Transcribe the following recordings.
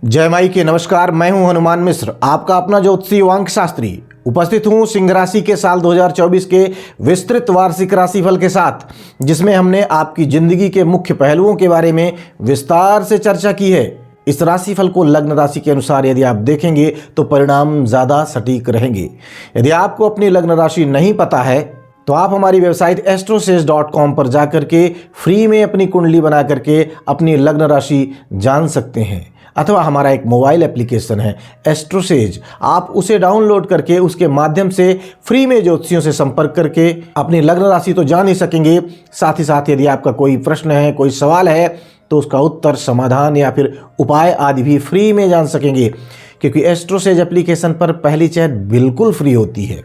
जय माई के नमस्कार। मैं हूं हनुमान मिश्र, आपका अपना ज्योतिषी वांक शास्त्री। उपस्थित हूं सिंह राशि के साल 2024 के विस्तृत वार्षिक राशिफल के साथ, जिसमें हमने आपकी जिंदगी के मुख्य पहलुओं के बारे में विस्तार से चर्चा की है। इस राशिफल को लग्न राशि के अनुसार यदि आप देखेंगे तो परिणाम ज़्यादा सटीक रहेंगे। यदि आपको अपनी लग्न राशि नहीं पता है तो आप हमारी वेबसाइट astrosage.com पर जाकर के फ्री में अपनी कुंडली बना करके अपनी लग्न राशि जान सकते हैं, अथवा हमारा एक मोबाइल एप्लीकेशन है एस्ट्रोसेज, आप उसे डाउनलोड करके उसके माध्यम से फ्री में ज्योतिषियों से संपर्क करके अपनी लग्न राशि तो जान ही सकेंगे। साथ ही साथ यदि आपका कोई प्रश्न है, कोई सवाल है, तो उसका उत्तर, समाधान या फिर उपाय आदि भी फ्री में जान सकेंगे, क्योंकि एस्ट्रोसेज एप्लीकेशन पर पहली चैट बिल्कुल फ्री होती है।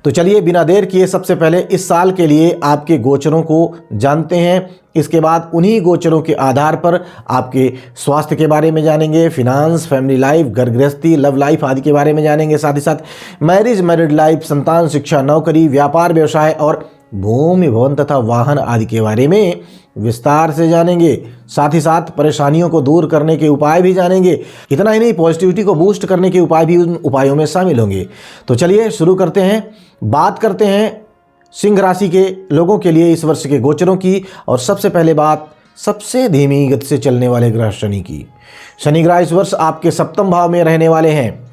तो चलिए बिना देर किए सबसे पहले इस साल के लिए आपके गोचरों को जानते हैं। इसके बाद उन्हीं गोचरों के आधार पर आपके स्वास्थ्य के बारे में जानेंगे, फिनांस, फैमिली लाइफ, घर गृहस्थी, लव लाइफ आदि के बारे में जानेंगे। साथ ही साथ मैरिड लाइफ, संतान, शिक्षा, नौकरी, व्यापार, व्यवसाय और भूमि, भवन तथा वाहन आदि के बारे में विस्तार से जानेंगे। साथ ही साथ परेशानियों को दूर करने के उपाय भी जानेंगे। इतना ही नहीं, पॉजिटिविटी को बूस्ट करने के उपाय भी उन उपायों में शामिल होंगे। तो चलिए शुरू करते हैं। बात करते हैं सिंह राशि के लोगों के लिए इस वर्ष के गोचरों की। और सबसे पहले बात सबसे धीमी गति से चलने वाले ग्रह शनि की। शनि ग्रह इस वर्ष आपके सप्तम भाव में रहने वाले हैं।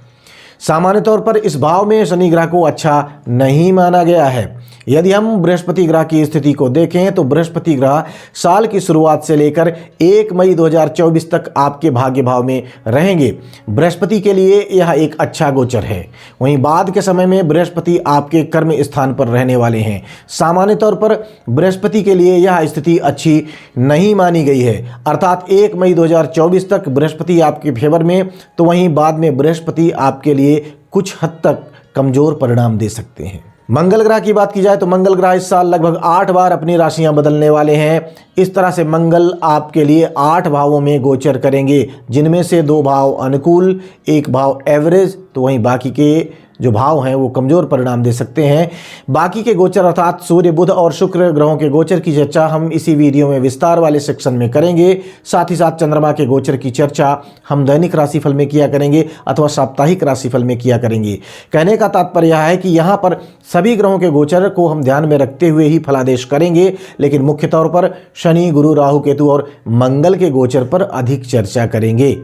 सामान्य तौर पर इस भाव में शनि ग्रह को अच्छा नहीं माना गया है। यदि हम बृहस्पति ग्रह की स्थिति को देखें तो बृहस्पति ग्रह साल की शुरुआत से लेकर 1 मई 2024 तक आपके भाग्य भाव में रहेंगे। बृहस्पति के लिए यह एक अच्छा गोचर है। वहीं बाद के समय में बृहस्पति आपके कर्म स्थान पर रहने वाले हैं। सामान्य तौर पर बृहस्पति के लिए यह स्थिति अच्छी नहीं मानी गई है, अर्थात 1 मई 2024 तक बृहस्पति आपके फेवर में, तो वहीं बाद में बृहस्पति आपके लिए कुछ हद तक कमजोर परिणाम दे सकते हैं। मंगल ग्रह की बात की जाए तो मंगल ग्रह इस साल लगभग 8 बार अपनी राशियां बदलने वाले हैं। इस तरह से मंगल आपके लिए 8 भावों में गोचर करेंगे, जिनमें से 2 भाव अनुकूल, 1 भाव एवरेज, तो वहीं बाकी के जो भाव हैं वो कमज़ोर परिणाम दे सकते हैं। बाकी के गोचर अर्थात सूर्य, बुध और शुक्र ग्रहों के गोचर की चर्चा हम इसी वीडियो में विस्तार वाले सेक्शन में करेंगे। साथ ही साथ चंद्रमा के गोचर की चर्चा हम दैनिक राशिफल में किया करेंगे अथवा साप्ताहिक राशिफल में किया करेंगे। कहने का तात्पर्य यह है कि यहाँ पर सभी ग्रहों के गोचर को हम ध्यान में रखते हुए ही फलादेश करेंगे, लेकिन मुख्य तौर पर शनि, गुरु, राहु, केतु और मंगल के गोचर पर अधिक चर्चा करेंगे।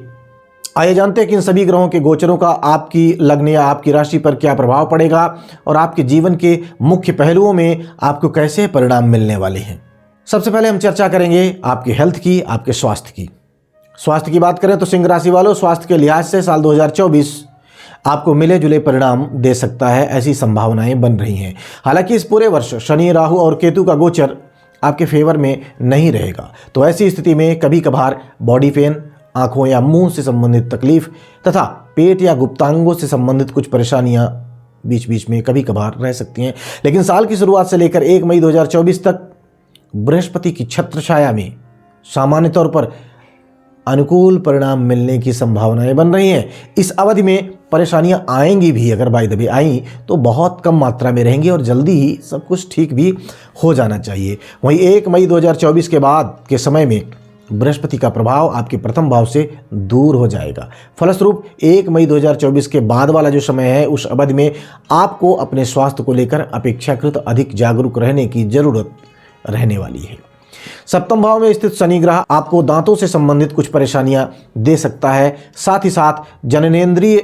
आइए जानते हैं कि इन सभी ग्रहों के गोचरों का आपकी लग्न या आपकी राशि पर क्या प्रभाव पड़ेगा और आपके जीवन के मुख्य पहलुओं में आपको कैसे परिणाम मिलने वाले हैं। सबसे पहले हम चर्चा करेंगे आपकी हेल्थ की, आपके स्वास्थ्य की। स्वास्थ्य की बात करें तो सिंह राशि वालों, स्वास्थ्य के लिहाज से साल 2024 आपको मिले जुले परिणाम दे सकता है, ऐसी संभावनाएं बन रही हैं। हालांकि इस पूरे वर्ष शनि, राहु और केतु का गोचर आपके फेवर में नहीं रहेगा, तो ऐसी स्थिति में कभी कभार बॉडी पेन, आंखों या मुंह से संबंधित तकलीफ तथा पेट या गुप्तांगों से संबंधित कुछ परेशानियां बीच बीच में कभी कभार रह सकती हैं। लेकिन साल की शुरुआत से लेकर 1 मई 2024 तक बृहस्पति की छत्र छाया में सामान्य तौर पर अनुकूल परिणाम मिलने की संभावनाएं बन रही हैं। इस अवधि में परेशानियां आएंगी भी, अगर बाय द वे आई तो बहुत कम मात्रा में रहेंगी और जल्दी ही सब कुछ ठीक भी हो जाना चाहिए। वहीं 1 मई 2024 के बाद के समय में बृहस्पति का प्रभाव आपके प्रथम भाव से दूर हो जाएगा। फलस्वरूप 1 मई 2024 के बाद वाला जो समय है, उस अवधि में आपको अपने स्वास्थ्य को लेकर अपेक्षाकृत अधिक जागरूक रहने की जरूरत रहने वाली है। सप्तम भाव में स्थित शनि ग्रह आपको दांतों से संबंधित कुछ परेशानियां दे सकता है। साथ ही साथ जननेंद्रिय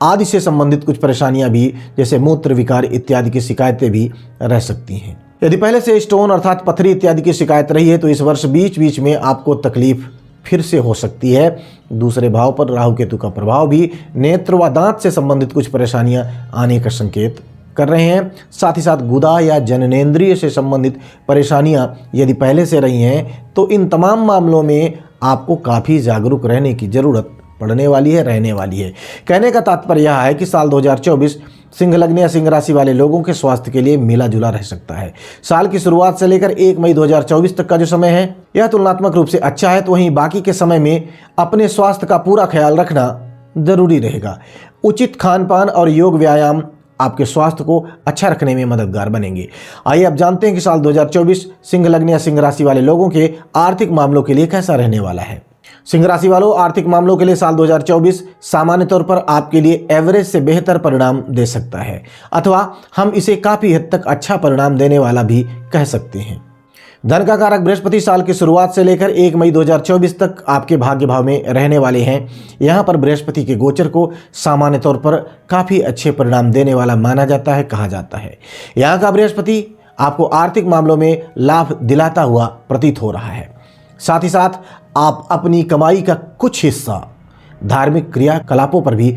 आदि से संबंधित कुछ परेशानियां भी, जैसे मूत्र विकार इत्यादि की शिकायतें भी रह सकती हैं। यदि पहले से स्टोन अर्थात पथरी इत्यादि की शिकायत रही है तो इस वर्ष बीच बीच में आपको तकलीफ फिर से हो सकती है। दूसरे भाव पर राहु केतु का प्रभाव भी नेत्र व दांत से संबंधित कुछ परेशानियां आने का संकेत कर रहे हैं। साथ ही साथ गुदा या जननेंद्रिय से संबंधित परेशानियां यदि पहले से रही हैं तो इन तमाम मामलों में आपको काफ़ी जागरूक रहने की ज़रूरत पड़ने वाली है, रहने वाली है। कहने का तात्पर्य यह है कि साल 2024 सिंह लग्न या सिंह राशि वाले लोगों के स्वास्थ्य के लिए मिला जुला रह सकता है। साल की शुरुआत से लेकर 1 मई 2024 तक का जो समय है यह तुलनात्मक रूप से अच्छा है, तो वहीं बाकी के समय में अपने स्वास्थ्य का पूरा ख्याल रखना जरूरी रहेगा। उचित खान पान और योग व्यायाम आपके स्वास्थ्य को अच्छा रखने में मददगार बनेंगे। आइए अब जानते हैं कि साल 2024 सिंह लग्न या सिंह राशि वाले लोगों के आर्थिक मामलों के लिए कैसा रहने वाला है। सिंह राशि वालों, आर्थिक मामलों के लिए साल 2024 सामान्य तौर पर आपके लिए एवरेज से बेहतर परिणाम दे सकता है, अथवा हम इसे काफी हद तक अच्छा परिणाम देने वाला भी कह सकते हैं। धन का कारक बृहस्पति साल की शुरुआत से लेकर 1 मई 2024 तक आपके भाग्य भाव में रहने वाले हैं। यहाँ पर बृहस्पति के गोचर को सामान्य तौर पर काफी अच्छे परिणाम देने वाला माना जाता है, कहा जाता है। यहाँ का बृहस्पति आपको आर्थिक मामलों में लाभ दिलाता हुआ प्रतीत हो रहा है। साथ ही साथ आप अपनी कमाई का कुछ हिस्सा धार्मिक क्रियाकलापों पर भी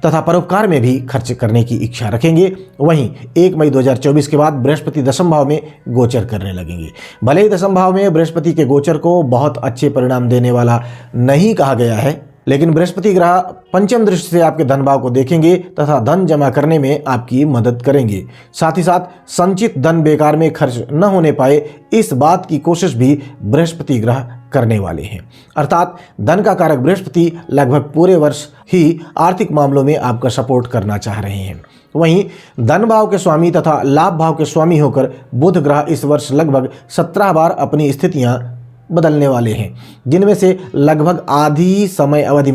तथा परोपकार में भी खर्च करने की इच्छा रखेंगे। वहीं 1 मई 2024 के बाद बृहस्पति दशम भाव में गोचर करने लगेंगे। भले ही दशम भाव में बृहस्पति के गोचर को बहुत अच्छे परिणाम देने वाला नहीं कहा गया है, लेकिन बृहस्पति ग्रह पंचम दृष्टि से आपके धन भाव को देखेंगे तथा धन जमा करने में आपकी मदद करेंगे। साथ ही साथ संचित धन बेकार में खर्च न होने पाए, इस बात की कोशिश भी बृहस्पति ग्रह करने वाले हैं। अर्थात धन का कारक बृहस्पति लगभग पूरे वर्ष ही आर्थिक मामलों में आपका सपोर्ट करना चाह रहे हैं। वहीं धन भाव के स्वामी तथा लाभ भाव के स्वामी होकर बुध ग्रह इस वर्ष लगभग 17 बार अपनी स्थितियां बदलने वाले हैं, जिनमें से लगभग आधे समय अवधि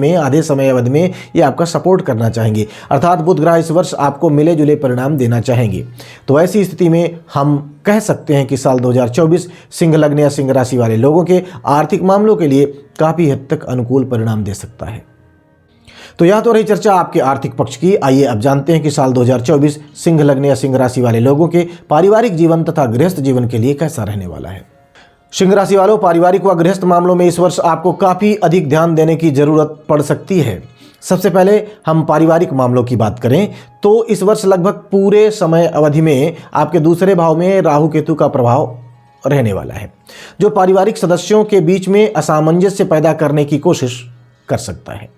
में ये आपका सपोर्ट करना चाहेंगे। अर्थात बुध ग्रह इस वर्ष आपको मिले जुले परिणाम देना चाहेंगे। तो ऐसी स्थिति में हम कह सकते हैं कि साल 2024 सिंह लग्न या सिंह राशि वाले लोगों के आर्थिक मामलों के लिए काफ़ी हद तक अनुकूल परिणाम दे सकता है। तो यह तो रही चर्चा आपके आर्थिक पक्ष की। आइए अब जानते हैं कि साल 2024 सिंह लग्न या सिंह राशि वाले लोगों के पारिवारिक जीवन तथा गृहस्थ जीवन के लिए कैसा रहने वाला है। सिंह राशि वालों, पारिवारिक व गृहस्थ मामलों में इस वर्ष आपको काफ़ी अधिक ध्यान देने की जरूरत पड़ सकती है। सबसे पहले हम पारिवारिक मामलों की बात करें तो इस वर्ष लगभग पूरे समय अवधि में आपके दूसरे भाव में राहु केतु का प्रभाव रहने वाला है, जो पारिवारिक सदस्यों के बीच में असामंजस्य पैदा करने की कोशिश कर सकता है।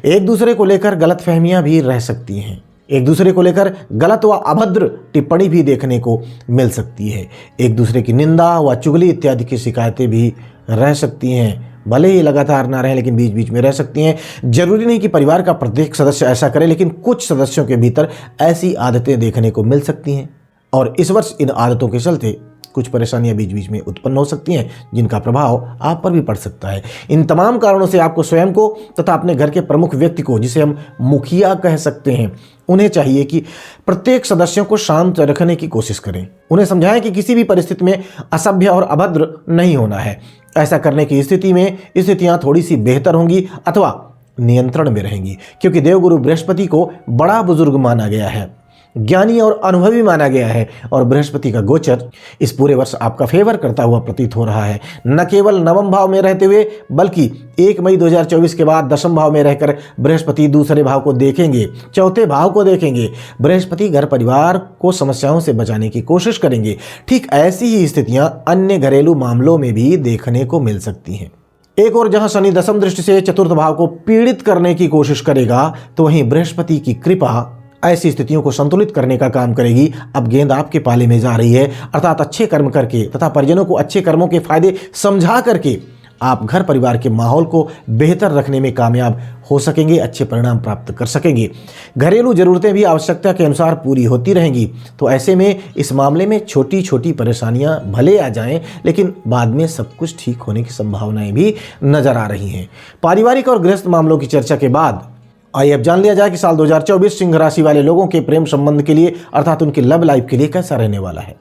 एक दूसरे को लेकर गलतफहमियां भी रह सकती हैं। एक दूसरे को लेकर गलत व अभद्र टिप्पणी भी देखने को मिल सकती है। एक दूसरे की निंदा व चुगली इत्यादि की शिकायतें भी रह सकती हैं। भले ही लगातार ना रहें, लेकिन बीच बीच में रह सकती हैं। जरूरी नहीं कि परिवार का प्रत्येक सदस्य ऐसा करे, लेकिन कुछ सदस्यों के भीतर ऐसी आदतें देखने को मिल सकती हैं और इस वर्ष इन आदतों के चलते कुछ परेशानियां बीच बीच में उत्पन्न हो सकती हैं, जिनका प्रभाव आप पर भी पड़ सकता है। इन तमाम कारणों से आपको स्वयं को तथा अपने घर के प्रमुख व्यक्ति को, जिसे हम मुखिया कह सकते हैं, उन्हें चाहिए कि प्रत्येक सदस्यों को शांत रखने की कोशिश करें। उन्हें समझाएं कि किसी भी परिस्थिति में असभ्य और अभद्र नहीं होना है। ऐसा करने की स्थिति में स्थितियां थोड़ी सी बेहतर होंगी अथवा नियंत्रण में रहेंगी, क्योंकि देवगुरु बृहस्पति को बड़ा बुजुर्ग माना गया है, ज्ञानी और अनुभवी माना गया है और बृहस्पति का गोचर इस पूरे वर्ष आपका फेवर करता हुआ प्रतीत हो रहा है। न केवल नवम भाव में रहते हुए, बल्कि 1 मई 2024 के बाद दशम भाव में रहकर बृहस्पति दूसरे भाव को देखेंगे, चौथे भाव को देखेंगे। बृहस्पति घर परिवार को समस्याओं से बचाने की कोशिश करेंगे। ठीक ऐसी ही स्थितियां अन्य घरेलू मामलों में भी देखने को मिल सकती हैं। एक और जहां शनि दशम दृष्टि से चतुर्थ भाव को पीड़ित करने की कोशिश करेगा, तो वहीं बृहस्पति की कृपा ऐसी स्थितियों को संतुलित करने का काम करेगी। अब गेंद आपके पाले में जा रही है, अर्थात अच्छे कर्म करके तथा परिजनों को अच्छे कर्मों के फायदे समझा करके आप घर परिवार के माहौल को बेहतर रखने में कामयाब हो सकेंगे, अच्छे परिणाम प्राप्त कर सकेंगे। घरेलू जरूरतें भी आवश्यकता के अनुसार पूरी होती रहेंगी। तो ऐसे में इस मामले में छोटी छोटी परेशानियां भले आ जाएं, लेकिन बाद में सब कुछ ठीक होने की संभावनाएं भी नजर आ रही हैं। पारिवारिक और गृहस्थ मामलों की चर्चा के बाद आइए अब जान लिया जाए कि साल 2024 सिंह राशि वाले लोगों के प्रेम संबंध के लिए, अर्थात उनकी लव लाइफ के लिए कैसा रहने वाला है।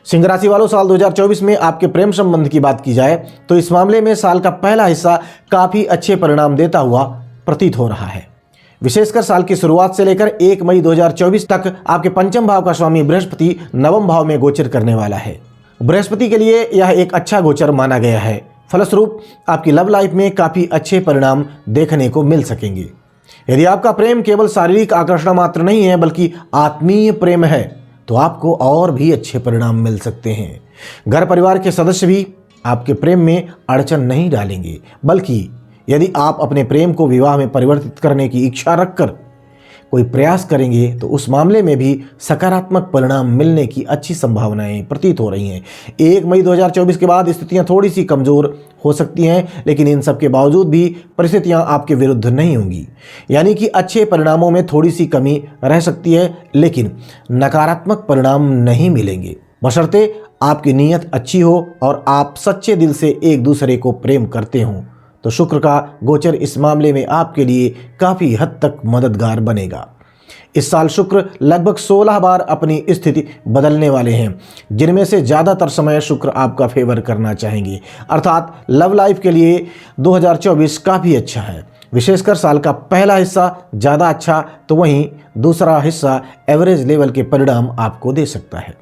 सिंह राशि वालों, साल 2024 में आपके प्रेम संबंध की बात की जाए तो इस मामले में साल का पहला हिस्सा काफी अच्छे परिणाम देता हुआ प्रतीत हो रहा है। विशेषकर साल की शुरुआत से लेकर 1 मई 2024 तक आपके पंचम भाव का स्वामी बृहस्पति नवम भाव में गोचर करने वाला है। बृहस्पति के लिए यह एक अच्छा गोचर माना गया है। फलस्वरूप आपकी लव लाइफ में काफी अच्छे परिणाम देखने को मिल सकेंगे। यदि आपका प्रेम केवल शारीरिक आकर्षण मात्र नहीं है, बल्कि आत्मीय प्रेम है, तो आपको और भी अच्छे परिणाम मिल सकते हैं। घर परिवार के सदस्य भी आपके प्रेम में अड़चन नहीं डालेंगे, बल्कि यदि आप अपने प्रेम को विवाह में परिवर्तित करने की इच्छा रखकर कोई प्रयास करेंगे तो उस मामले में भी सकारात्मक परिणाम मिलने की अच्छी संभावनाएं प्रतीत हो रही हैं। 1 मई 2024 के बाद स्थितियां थोड़ी सी कमज़ोर हो सकती हैं, लेकिन इन सब के बावजूद भी परिस्थितियां आपके विरुद्ध नहीं होंगी। यानी कि अच्छे परिणामों में थोड़ी सी कमी रह सकती है, लेकिन नकारात्मक परिणाम नहीं मिलेंगे, बशर्ते आपकी नीयत अच्छी हो और आप सच्चे दिल से एक दूसरे को प्रेम करते हों। तो शुक्र का गोचर इस मामले में आपके लिए काफ़ी हद तक मददगार बनेगा। इस साल शुक्र लगभग 16 बार अपनी स्थिति बदलने वाले हैं, जिनमें से ज़्यादातर समय शुक्र आपका फेवर करना चाहेंगे। अर्थात लव लाइफ के लिए 2024 काफ़ी अच्छा है। विशेषकर साल का पहला हिस्सा ज़्यादा अच्छा, तो वहीं दूसरा हिस्सा एवरेज लेवल के परिणाम आपको दे सकता है।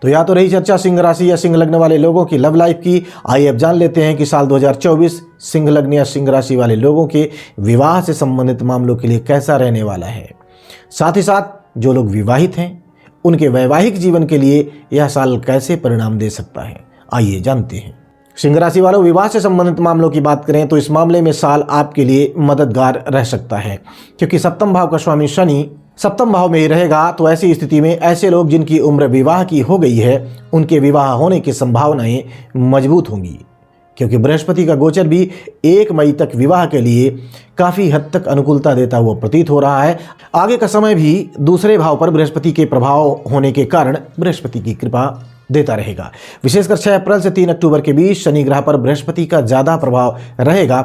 तो या तो रही चर्चा सिंह राशि या सिंह लग्न वाले लोगों की लव लाइफ की। आइए अब जान लेते हैं कि साल 2024 सिंह लग्न या सिंह राशि वाले लोगों के विवाह से संबंधित मामलों के लिए कैसा रहने वाला है। साथ ही साथ जो लोग विवाहित हैं उनके वैवाहिक जीवन के लिए यह साल कैसे परिणाम दे सकता है, आइए जानते हैं। सिंह राशि वालों, विवाह से संबंधित मामलों की बात करें तो इस मामले में साल आपके लिए मददगार रह सकता है, क्योंकि सप्तम भाव का स्वामी शनि सप्तम भाव में ही रहेगा। तो ऐसी स्थिति में ऐसे लोग जिनकी उम्र विवाह की हो गई है उनके विवाह होने की संभावनाएं मजबूत होंगी, क्योंकि बृहस्पति का गोचर भी 1 मई तक विवाह के लिए काफ़ी हद तक अनुकूलता देता हुआ प्रतीत हो रहा है। आगे का समय भी दूसरे भाव पर बृहस्पति के प्रभाव होने के कारण बृहस्पति की कृपा देता रहेगा। विशेषकर 6 अप्रैल से 3 अक्टूबर के बीच शनि ग्रह पर बृहस्पति का ज़्यादा प्रभाव रहेगा,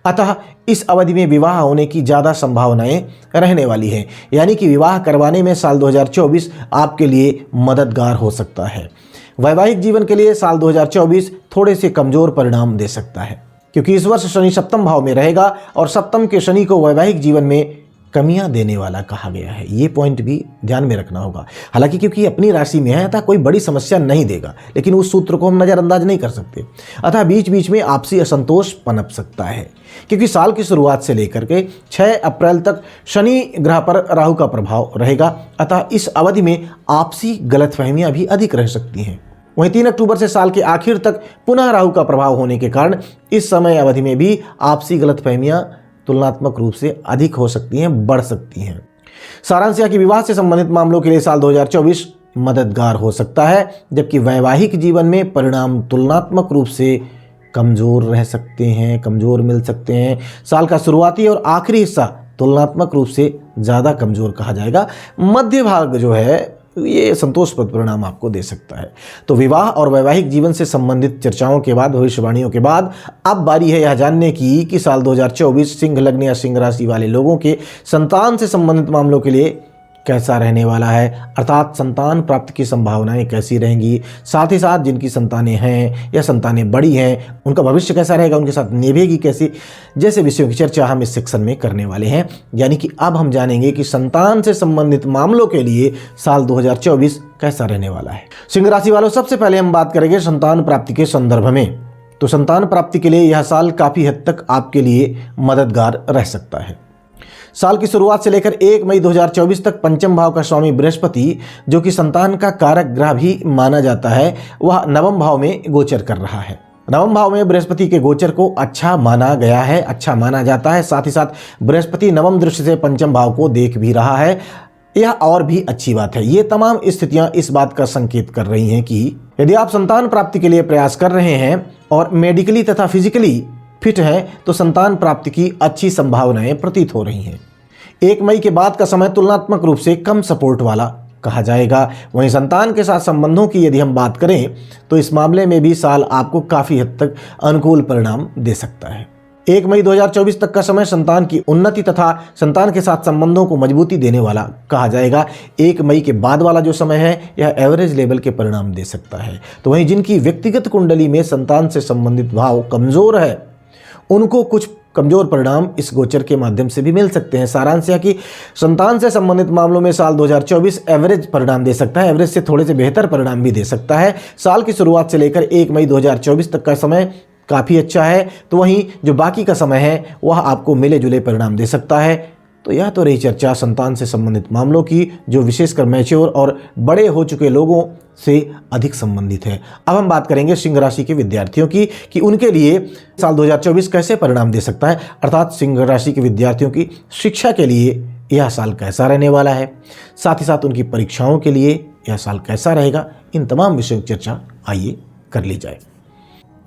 अतः इस अवधि में विवाह होने की ज़्यादा संभावनाएं रहने वाली हैं। यानी कि विवाह करवाने में साल 2024 आपके लिए मददगार हो सकता है। वैवाहिक जीवन के लिए साल 2024 थोड़े से कमज़ोर परिणाम दे सकता है, क्योंकि इस वर्ष शनि सप्तम भाव में रहेगा और सप्तम के शनि को वैवाहिक जीवन में कमियां देने वाला कहा गया है। ये पॉइंट भी ध्यान में रखना होगा। हालांकि क्योंकि अपनी राशि में है अतः कोई बड़ी समस्या नहीं देगा, लेकिन उस सूत्र को हम नज़रअंदाज नहीं कर सकते। अतः बीच बीच में आपसी असंतोष पनप सकता है, क्योंकि साल की शुरुआत से लेकर के 6 अप्रैल तक शनि ग्रह पर राहु का प्रभाव रहेगा। अतः इस अवधि में आपसी गलतफहमियां भी अधिक रह सकती हैं। वहीं 3 अक्टूबर से साल के आखिर तक पुनः राहु का प्रभाव होने के कारण इस समय अवधि में भी आपसी गलतफहमियां तुलनात्मक रूप से अधिक हो सकती हैं, बढ़ सकती हैं। सारांश यह कि विवाह से संबंधित मामलों के लिए साल 2024 मददगार हो सकता है, जबकि वैवाहिक जीवन में परिणाम तुलनात्मक रूप से कमज़ोर रह सकते हैं, कमज़ोर मिल सकते हैं। साल का शुरुआती और आखिरी हिस्सा तुलनात्मक रूप से ज़्यादा कमज़ोर कहा जाएगा। मध्य भाग जो है ये संतोषप्रद परिणाम आपको दे सकता है। तो विवाह और वैवाहिक जीवन से संबंधित चर्चाओं के बाद, भविष्यवाणियों के बाद, अब बारी है यह जानने की कि साल 2024 सिंह लग्न या सिंह राशि वाले लोगों के संतान से संबंधित मामलों के लिए कैसा रहने वाला है। अर्थात संतान प्राप्ति की संभावनाएं कैसी रहेंगी, साथ ही साथ जिनकी संतानें हैं या संतानें बड़ी हैं उनका भविष्य कैसा रहेगा, उनके साथ निभेगी कैसी, जैसे विषयों की चर्चा हम इस सेक्शन में करने वाले हैं। यानी कि अब हम जानेंगे कि संतान से संबंधित मामलों के लिए साल 2024 कैसा रहने वाला है। सिंह राशि वालों, सबसे पहले हम बात करेंगे संतान प्राप्ति के संदर्भ में। तो संतान प्राप्ति के लिए यह साल काफ़ी हद तक आपके लिए मददगार रह सकता है। साल की शुरुआत से लेकर 1 मई 2024 तक पंचम भाव का स्वामी बृहस्पति, जो कि संतान का कारक ग्रह भी माना जाता है, वह नवम भाव में गोचर कर रहा है। नवम भाव में बृहस्पति के गोचर को अच्छा माना गया है, अच्छा माना जाता है। साथ ही साथ बृहस्पति नवम दृष्टि से पंचम भाव को देख भी रहा है, यह और भी अच्छी बात है। ये तमाम स्थितियां इस बात का संकेत कर रही हैं कि यदि आप संतान प्राप्ति के लिए प्रयास कर रहे हैं और मेडिकली तथा फिजिकली फिट हैं तो संतान प्राप्ति की अच्छी संभावनाएं प्रतीत हो रही हैं। 1 मई के बाद का समय तुलनात्मक रूप से कम सपोर्ट वाला कहा जाएगा। वहीं संतान के साथ संबंधों की यदि हम बात करें तो इस मामले में भी साल आपको काफ़ी हद तक अनुकूल परिणाम दे सकता है। 1 मई 2024 तक का समय संतान की उन्नति तथा संतान के साथ संबंधों को मजबूती देने वाला कहा जाएगा। 1 मई के बाद वाला जो समय है यह एवरेज लेवल के परिणाम दे सकता है। तो वहीं जिनकी व्यक्तिगत कुंडली में संतान से संबंधित भाव कमज़ोर है उनको कुछ कमजोर परिणाम इस गोचर के माध्यम से भी मिल सकते हैं। सारांश यह कि संतान से संबंधित मामलों में साल 2024 एवरेज परिणाम दे सकता है, एवरेज से थोड़े से बेहतर परिणाम भी दे सकता है। साल की शुरुआत से लेकर 1 मई 2024 तक का समय काफ़ी अच्छा है, तो वहीं जो बाकी का समय है वह आपको मिले जुले परिणाम दे सकता है। तो यह तो रही चर्चा संतान से संबंधित मामलों की, जो विशेषकर मैच्योर और बड़े हो चुके लोगों से अधिक संबंधित है। अब हम बात करेंगे सिंह राशि के विद्यार्थियों की कि उनके लिए साल 2024 कैसे परिणाम दे सकता है। अर्थात सिंह राशि के विद्यार्थियों की शिक्षा के लिए यह साल कैसा रहने वाला है, साथ ही साथ उनकी परीक्षाओं के लिए यह साल कैसा रहेगा। इन तमाम विषयों की चर्चा आइए कर ली जाए।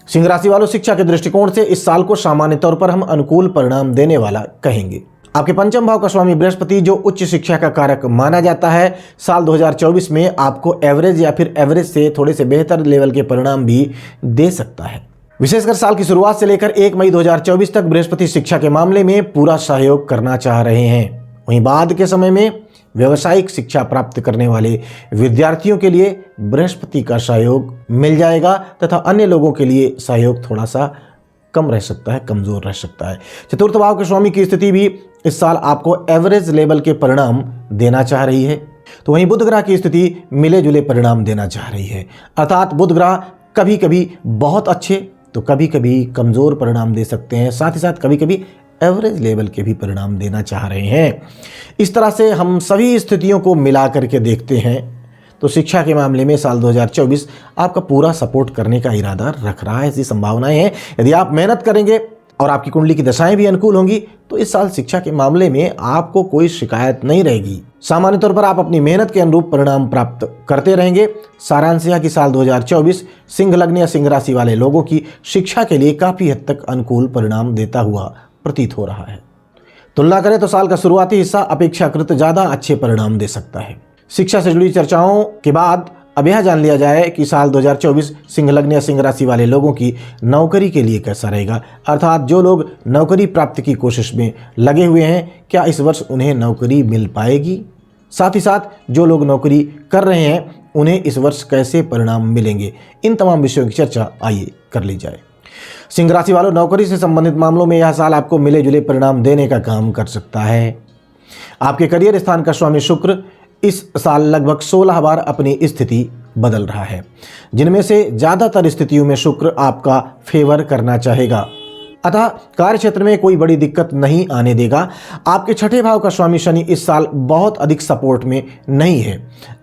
सिंह राशि वालों, शिक्षा के दृष्टिकोण से इस साल को सामान्य तौर पर हम अनुकूल परिणाम देने वाला कहेंगे। आपके पंचम भाव का स्वामी बृहस्पति, जो उच्च शिक्षा का कारक माना जाता है, साल 2024 में आपको एवरेज या फिर एवरेज से थोड़े से बेहतर लेवल के परिणाम भी दे सकता है। विशेषकर साल की शुरुआत से लेकर 1 मई 2024 तक बृहस्पति शिक्षा के मामले में पूरा सहयोग करना चाह रहे हैं। वहीं बाद के समय में व्यावसायिक शिक्षा प्राप्त करने वाले विद्यार्थियों के लिए बृहस्पति का सहयोग मिल जाएगा तथा अन्य लोगों के लिए सहयोग थोड़ा सा कम रह सकता है, कमजोर रह सकता है। चतुर्थ भाव के स्वामी की स्थिति भी इस साल आपको एवरेज लेवल के परिणाम देना चाह रही है। तो वहीं बुध ग्रह की स्थिति मिले जुले परिणाम देना चाह रही है, अर्थात बुध ग्रह कभी कभी बहुत अच्छे तो कभी कभी कमजोर परिणाम दे सकते हैं, साथ ही साथ कभी कभी एवरेज लेवल के भी परिणाम देना चाह रहे हैं। इस तरह से हम सभी स्थितियों को मिला करके देखते हैं तो शिक्षा के मामले में साल 2024 आपका पूरा सपोर्ट करने का इरादा रख रहा है, ऐसी संभावनाएं हैं। यदि आप मेहनत करेंगे और आपकी कुंडली की दशाएं भी अनुकूल होंगी तो इस साल शिक्षा के मामले में आपको कोई शिकायत नहीं रहेगी। सामान्य तौर पर आप अपनी मेहनत के अनुरूप परिणाम प्राप्त करते रहेंगे। सारांश यह कि साल 2024 सिंह लग्न या सिंह राशि वाले लोगों की शिक्षा के लिए काफी हद तक अनुकूल परिणाम देता हुआ प्रतीत हो रहा है। तुलना करें तो साल का शुरुआती हिस्सा अपेक्षाकृत ज्यादा अच्छे परिणाम दे सकता है। शिक्षा से जुड़ी चर्चाओं के बाद अब यह जान लिया जाए कि साल 2024 सिंह लग्न या सिंह राशि वाले लोगों की नौकरी के लिए कैसा रहेगा, अर्थात जो लोग नौकरी प्राप्ति की कोशिश में लगे हुए हैं क्या इस वर्ष उन्हें नौकरी मिल पाएगी। साथ ही साथ जो लोग नौकरी कर रहे हैं उन्हें इस वर्ष कैसे परिणाम मिलेंगे, इन तमाम विषयों की चर्चा आइए कर ली जाए। सिंह राशि वालों, नौकरी से संबंधित मामलों में यह साल आपको मिले जुले परिणाम देने का काम कर सकता है। आपके करियर स्थान का स्वामी शुक्र इस साल लगभग 16 बार अपनी स्थिति बदल रहा है, जिनमें से ज्यादातर स्थितियों में शुक्र आपका फेवर करना चाहेगा, अतः कार्य क्षेत्र में कोई बड़ी दिक्कत नहीं आने देगा। आपके छठे भाव का स्वामी शनि इस साल बहुत अधिक सपोर्ट में नहीं है।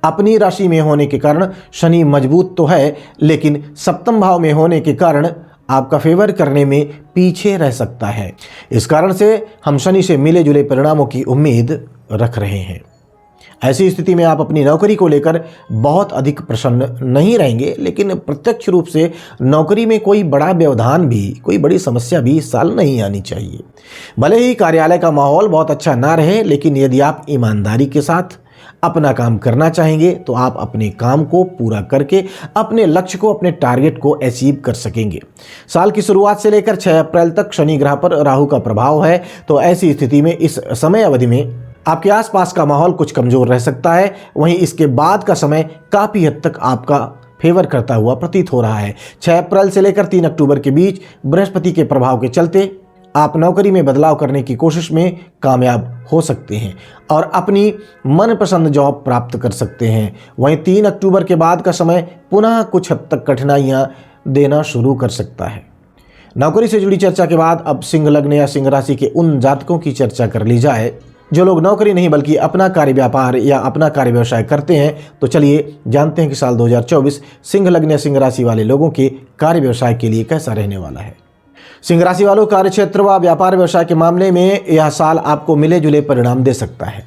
अपनी राशि में होने के कारण शनि मजबूत तो है, लेकिन सप्तम भाव में होने के कारण आपका फेवर करने में पीछे रह सकता है। इस कारण से हम शनि से मिले जुले परिणामों की उम्मीद रख रहे हैं। ऐसी स्थिति में आप अपनी नौकरी को लेकर बहुत अधिक प्रसन्न नहीं रहेंगे, लेकिन प्रत्यक्ष रूप से नौकरी में कोई बड़ा व्यवधान भी, कोई बड़ी समस्या भी इस साल नहीं आनी चाहिए। भले ही कार्यालय का माहौल बहुत अच्छा ना रहे, लेकिन यदि आप ईमानदारी के साथ अपना काम करना चाहेंगे तो आप अपने काम को पूरा करके अपने लक्ष्य को, अपने टारगेट को अचीव कर सकेंगे। साल की शुरुआत से लेकर 6 अप्रैल तक शनि ग्रह पर राहु का प्रभाव है, तो ऐसी स्थिति में इस समय अवधि में आपके आसपास का माहौल कुछ कमजोर रह सकता है। वहीं इसके बाद का समय काफी हद तक आपका फेवर करता हुआ प्रतीत हो रहा है। 6 अप्रैल से लेकर 3 अक्टूबर के बीच बृहस्पति के प्रभाव के चलते आप नौकरी में बदलाव करने की कोशिश में कामयाब हो सकते हैं और अपनी मनपसंद जॉब प्राप्त कर सकते हैं। वहीं 3 अक्टूबर के बाद का समय पुनः कुछ हद तक कठिनाइयां देना शुरू कर सकता है। नौकरी से जुड़ी चर्चा के बाद अब सिंह लग्न या सिंह राशि के उन जातकों की चर्चा कर ली जाए जो लोग नौकरी नहीं बल्कि अपना कार्य व्यापार या अपना कार्य व्यवसाय करते हैं। तो चलिए जानते हैं कि साल 2024 सिंह लग्न या सिंह राशि वाले लोगों के कार्य व्यवसाय के लिए कैसा रहने वाला है। सिंह राशि वालों, कार्य क्षेत्र व व्यापार व्यवसाय के मामले में यह साल आपको मिले जुले परिणाम दे सकता है।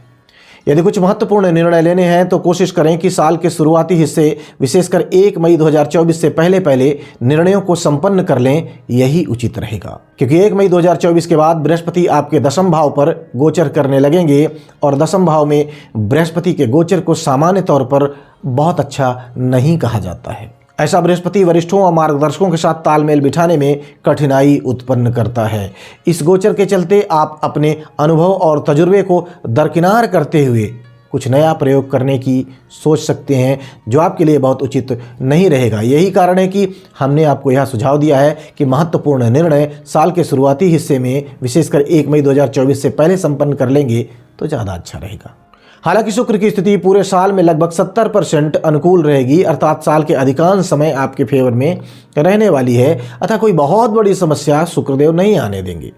यदि कुछ महत्वपूर्ण निर्णय लेने हैं तो कोशिश करें कि साल के शुरुआती हिस्से विशेषकर 1 मई 2024 से पहले निर्णयों को संपन्न कर लें, यही उचित रहेगा। क्योंकि 1 मई 2024 के बाद बृहस्पति आपके दशम भाव पर गोचर करने लगेंगे और दशम भाव में बृहस्पति के गोचर को सामान्य तौर पर बहुत अच्छा नहीं कहा जाता है। ऐसा बृहस्पति वरिष्ठों और मार्गदर्शकों के साथ तालमेल बिठाने में कठिनाई उत्पन्न करता है। इस गोचर के चलते आप अपने अनुभव और तजुर्बे को दरकिनार करते हुए कुछ नया प्रयोग करने की सोच सकते हैं, जो आपके लिए बहुत उचित नहीं रहेगा। यही कारण है कि हमने आपको यह सुझाव दिया है कि महत्वपूर्ण निर्णय साल के शुरुआती हिस्से में विशेषकर 1 मई 2024 से पहले संपन्न कर लेंगे तो ज़्यादा अच्छा रहेगा। हालांकि शुक्र की स्थिति पूरे साल में लगभग 70% अनुकूल रहेगी, अर्थात साल के अधिकांश समय आपके फेवर में रहने वाली है, अतः कोई बहुत बड़ी समस्या शुक्रदेव नहीं आने देंगे।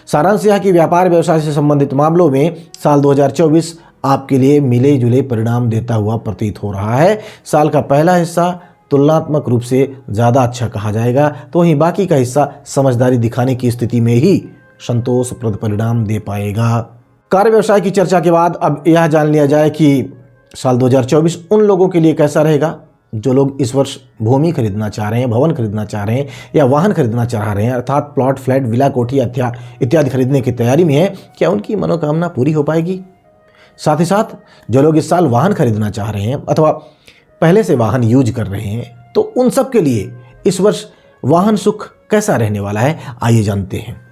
सारांश यह कि व्यापार व्यवसाय से संबंधित मामलों में साल 2024 आपके लिए मिले जुले परिणाम देता हुआ प्रतीत हो रहा है। साल का पहला हिस्सा तुलनात्मक रूप से ज़्यादा अच्छा कहा जाएगा, तो वहीं बाकी का हिस्सा समझदारी दिखाने की स्थिति में ही संतोषप्रद परिणाम दे पाएगा। कार्य व्यवसाय की चर्चा के बाद अब यह जान लिया जाए कि साल 2024 उन लोगों के लिए कैसा रहेगा जो लोग इस वर्ष भूमि खरीदना चाह रहे हैं, भवन खरीदना चाह रहे हैं या वाहन खरीदना चाह रहे हैं, अर्थात प्लॉट, फ्लैट, विला, कोठी इत्यादि खरीदने की तैयारी में है। क्या उनकी मनोकामना पूरी हो पाएगी? साथ ही साथ जो लोग इस साल वाहन खरीदना चाह रहे हैं अथवा पहले से वाहन यूज कर रहे हैं, तो उन सब के लिए इस वर्ष वाहन सुख कैसा रहने वाला है, आइए जानते हैं।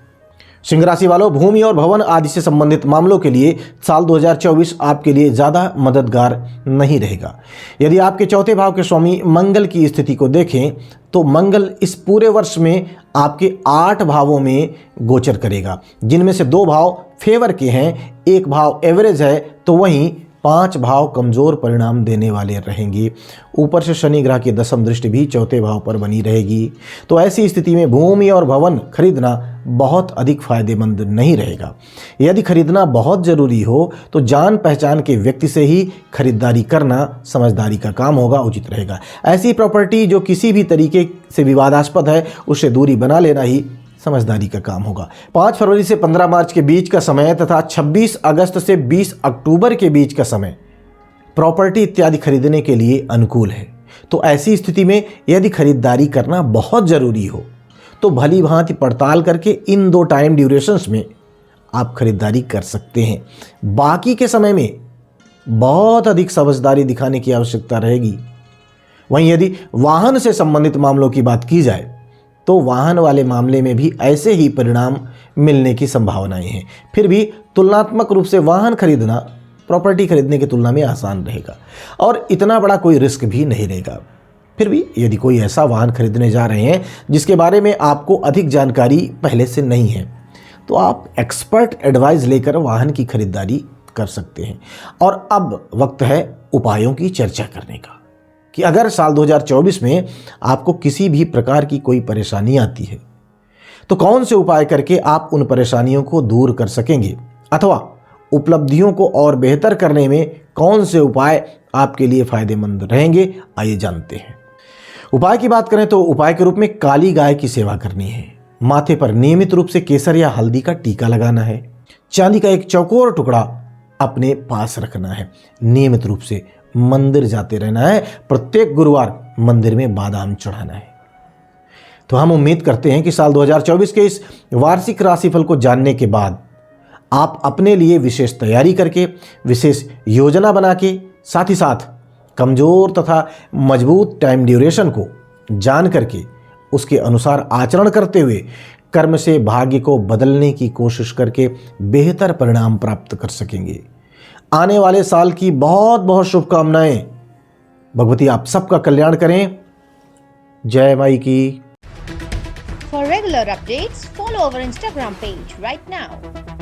सिंह राशि वालों, भूमि और भवन आदि से संबंधित मामलों के लिए साल 2024 आपके लिए ज़्यादा मददगार नहीं रहेगा। यदि आपके चौथे भाव के स्वामी मंगल की स्थिति को देखें तो मंगल इस पूरे वर्ष में आपके 8 भावों में गोचर करेगा, जिनमें से 2 भाव फेवर के हैं, 1 भाव एवरेज है, तो वहीं 5 भाव कमज़ोर परिणाम देने वाले रहेंगे। ऊपर से शनि ग्रह की दशम दृष्टि भी चौथे भाव पर बनी रहेगी। तो ऐसी स्थिति में भूमि और भवन खरीदना बहुत अधिक फायदेमंद नहीं रहेगा। यदि खरीदना बहुत ज़रूरी हो तो जान पहचान के व्यक्ति से ही खरीदारी करना समझदारी का काम होगा, उचित रहेगा। ऐसी प्रॉपर्टी जो किसी भी तरीके से विवादास्पद है, उससे दूरी बना लेना ही समझदारी का काम होगा। 5 फरवरी से 15 मार्च के बीच का समय तथा 26 अगस्त से 20 अक्टूबर के बीच का समय प्रॉपर्टी इत्यादि खरीदने के लिए अनुकूल है। तो ऐसी स्थिति में यदि खरीदारी करना बहुत ज़रूरी हो तो भली भांति पड़ताल करके इन 2 टाइम ड्यूरेशंस में आप खरीदारी कर सकते हैं। बाकी के समय में बहुत अधिक समझदारी दिखाने की आवश्यकता रहेगी। वहीं यदि वाहन से संबंधित मामलों की बात की जाए तो वाहन वाले मामले में भी ऐसे ही परिणाम मिलने की संभावनाएं हैं। फिर भी तुलनात्मक रूप से वाहन खरीदना प्रॉपर्टी खरीदने की तुलना में आसान रहेगा और इतना बड़ा कोई रिस्क भी नहीं रहेगा। फिर भी यदि कोई ऐसा वाहन खरीदने जा रहे हैं जिसके बारे में आपको अधिक जानकारी पहले से नहीं है तो आप एक्सपर्ट एडवाइस लेकर वाहन की खरीदारी कर सकते हैं। और अब वक्त है उपायों की चर्चा करने का कि अगर साल 2024 में आपको किसी भी प्रकार की कोई परेशानी आती है तो कौन से उपाय करके आप उन परेशानियों को दूर कर सकेंगे, अथवा उपलब्धियों को और बेहतर करने में कौन से उपाय आपके लिए फायदेमंद रहेंगे, आइए जानते हैं। उपाय की बात करें तो उपाय के रूप में काली गाय की सेवा करनी है, माथे पर नियमित रूप से केसर या हल्दी का टीका लगाना है, चांदी का एक चौकोर टुकड़ा अपने पास रखना है, नियमित रूप से मंदिर जाते रहना है, प्रत्येक गुरुवार मंदिर में बादाम चढ़ाना है। तो हम उम्मीद करते हैं कि साल 2024 के इस वार्षिक राशिफल को जानने के बाद आप अपने लिए विशेष तैयारी करके, विशेष योजना बना के, साथ ही साथ कमजोर तथा मजबूत टाइम ड्यूरेशन को जान करके उसके अनुसार आचरण करते हुए कर्म से भाग्य को बदलने की कोशिश करके बेहतर परिणाम प्राप्त कर सकेंगे। आने वाले साल की बहुत बहुत शुभकामनाएं। भगवती आप सबका कल्याण करें। जय माई की। For regular updates, follow our Instagram page right now.